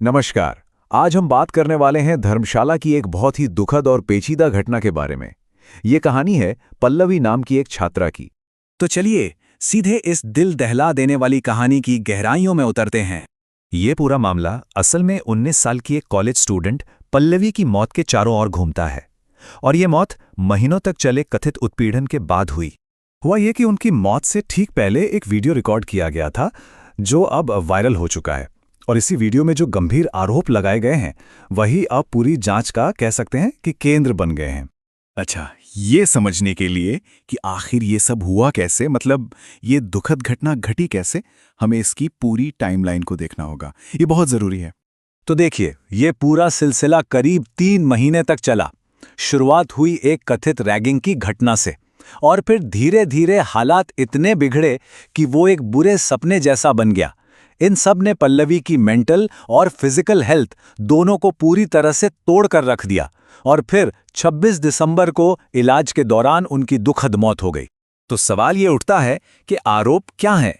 नमस्कार। आज हम बात करने वाले हैं धर्मशाला की एक बहुत ही दुखद और पेचीदा घटना के बारे में। ये कहानी है पल्लवी नाम की एक छात्रा की। तो चलिए सीधे इस दिल दहला देने वाली कहानी की गहराइयों में उतरते हैं। ये पूरा मामला असल में 19 साल की एक कॉलेज स्टूडेंट पल्लवी की मौत के चारों ओर घूमता है। और ये मौत महीनों तक चले कथित उत्पीड़न के बाद हुई। हुआ ये कि उनकी मौत से ठीक पहले एक वीडियो रिकॉर्ड किया गया था जो अब वायरल हो चुका है। और इसी वीडियो में जो गंभीर आरोप लगाए गए हैं वही अब पूरी जांच का कह सकते हैं कि केंद्र बन गए हैं। अच्छा, ये समझने के लिए कि आखिर ये सब हुआ कैसे, मतलब ये दुखद घटना घटी कैसे, हमें इसकी पूरी टाइमलाइन को देखना होगा। ये बहुत ज़रूरी है। तो देखिए, ये पूरा सिलसिला करीब 3 महीने तक चला। शुरुआत हुई एक कथित रैगिंग की घटना से और फिर धीरे धीरे हालात इतने बिगड़े कि वो एक बुरे सपने जैसा बन गया। इन सब ने पल्लवी की मेंटल और फिजिकल हेल्थ दोनों को पूरी तरह से तोड़ कर रख दिया और फिर 26 दिसंबर को इलाज के दौरान उनकी दुखद मौत हो गई। तो सवाल ये उठता है कि आरोप क्या हैं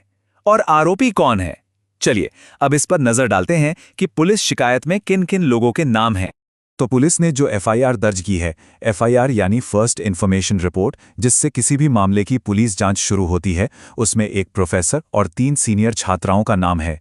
और आरोपी कौन है। चलिए अब इस पर नजर डालते हैं कि पुलिस शिकायत में किन किन लोगों के नाम हैं। तो पुलिस ने जो एफआईआर दर्ज की है, एफआईआर यानी फर्स्ट इन्फॉर्मेशन रिपोर्ट, जिससे किसी भी मामले की पुलिस जांच शुरू होती है, उसमें एक प्रोफेसर और 3 सीनियर छात्राओं का नाम है।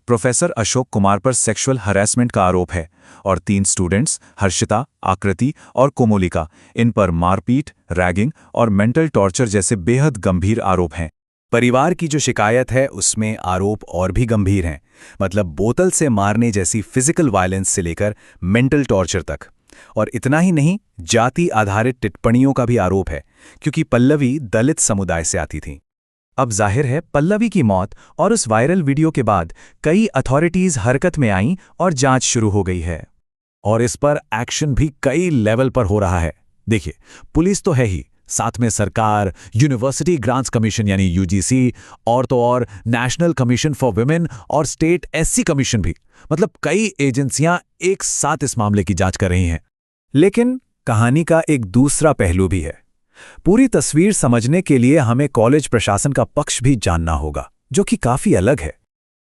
प्रोफेसर अशोक कुमार पर सेक्सुअल हरासमेंट का आरोप है और 3 स्टूडेंट्स हर्षिता, आकृति और कोमोलिका, इन पर मारपीट, रैगिंग और मेंटल टॉर्चर जैसे बेहद गंभीर आरोप हैं। परिवार की जो शिकायत है उसमें आरोप और भी गंभीर हैं, मतलब बोतल से मारने जैसी फिजिकल वायलेंस से लेकर मेंटल टॉर्चर तक। और इतना ही नहीं, जाति आधारित टिप्पणियों का भी आरोप है, क्योंकि पल्लवी दलित समुदाय से आती थी। अब जाहिर है पल्लवी की मौत और उस वायरल वीडियो के बाद कई अथॉरिटीज हरकत में आईं और जांच शुरू हो गई है। और इस पर एक्शन भी कई लेवल पर हो रहा है। देखिए, पुलिस तो है ही, साथ में सरकार, यूनिवर्सिटी ग्रांट्स कमीशन यानी यूजीसी, और तो और नेशनल कमीशन फॉर वुमेन और स्टेट एससी कमीशन भी, मतलब कई एजेंसियां एक साथ इस मामले की जांच कर रही हैं। लेकिन कहानी का एक दूसरा पहलू भी है। पूरी तस्वीर समझने के लिए हमें कॉलेज प्रशासन का पक्ष भी जानना होगा, जो कि काफी अलग है।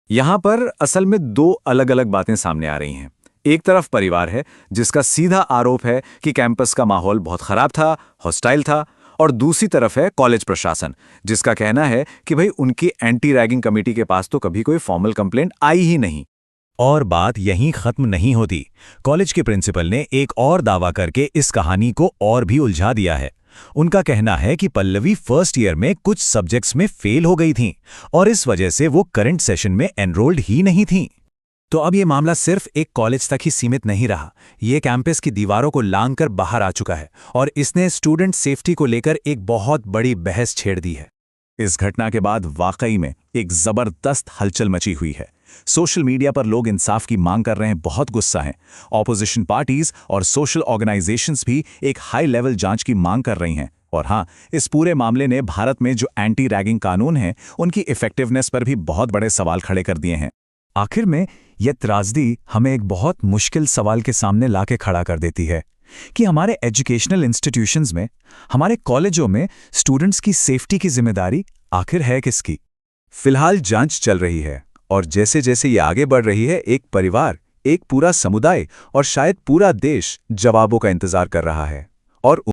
यहां पर असल में 2 अलग अलग बातें सामने आ रही हैं। एक तरफ परिवार है जिसका सीधा आरोप है कि कैंपस का माहौल बहुत खराब था, हॉस्टाइल था, और दूसरी तरफ है कॉलेज प्रशासन, जिसका कहना है कि भाई उनकी एंटी रैगिंग कमेटी के पास तो कभी कोई फॉर्मल कंप्लेंट आई ही नहीं। और बात यहीं खत्म नहीं होती। कॉलेज के प्रिंसिपल ने एक और दावा करके इस कहानी को और भी उलझा दिया है। उनका कहना है कि पल्लवी फर्स्ट ईयर में कुछ सब्जेक्ट्स में फेल हो गई थीं और इस वजह से वो करंट सेशन में एनरोल्ड ही नहीं थीं। तो अब ये मामला सिर्फ एक कॉलेज तक ही सीमित नहीं रहा, ये कैंपस की दीवारों को लांघकर बाहर आ चुका है और इसने स्टूडेंट सेफ्टी को लेकर एक बहुत बड़ी बहस छेड़ दी है। इस घटना के बाद वाकई में एक जबरदस्त हलचल मची हुई है। सोशल मीडिया पर लोग इंसाफ की मांग कर रहे हैं, बहुत गुस्सा है। ऑपोजिशन पार्टीज और सोशल ऑर्गेनाइजेशंस भी एक हाई लेवल जांच की मांग कर रही हैं। और हाँ, इस पूरे मामले ने भारत में जो एंटी रैगिंग कानून हैं उनकी इफेक्टिवनेस पर भी बहुत बड़े सवाल खड़े कर दिए हैं। आखिर में यह त्रासदी हमें एक बहुत मुश्किल सवाल के सामने लाके खड़ा कर देती है कि हमारे एजुकेशनल इंस्टीट्यूशंस में, हमारे कॉलेजों में स्टूडेंट्स की सेफ्टी की जिम्मेदारी आखिर है किसकी। फिलहाल जांच चल रही है और जैसे जैसे ये आगे बढ़ रही है, एक परिवार, एक पूरा समुदाय और शायद पूरा देश जवाबों का इंतजार कर रहा है। और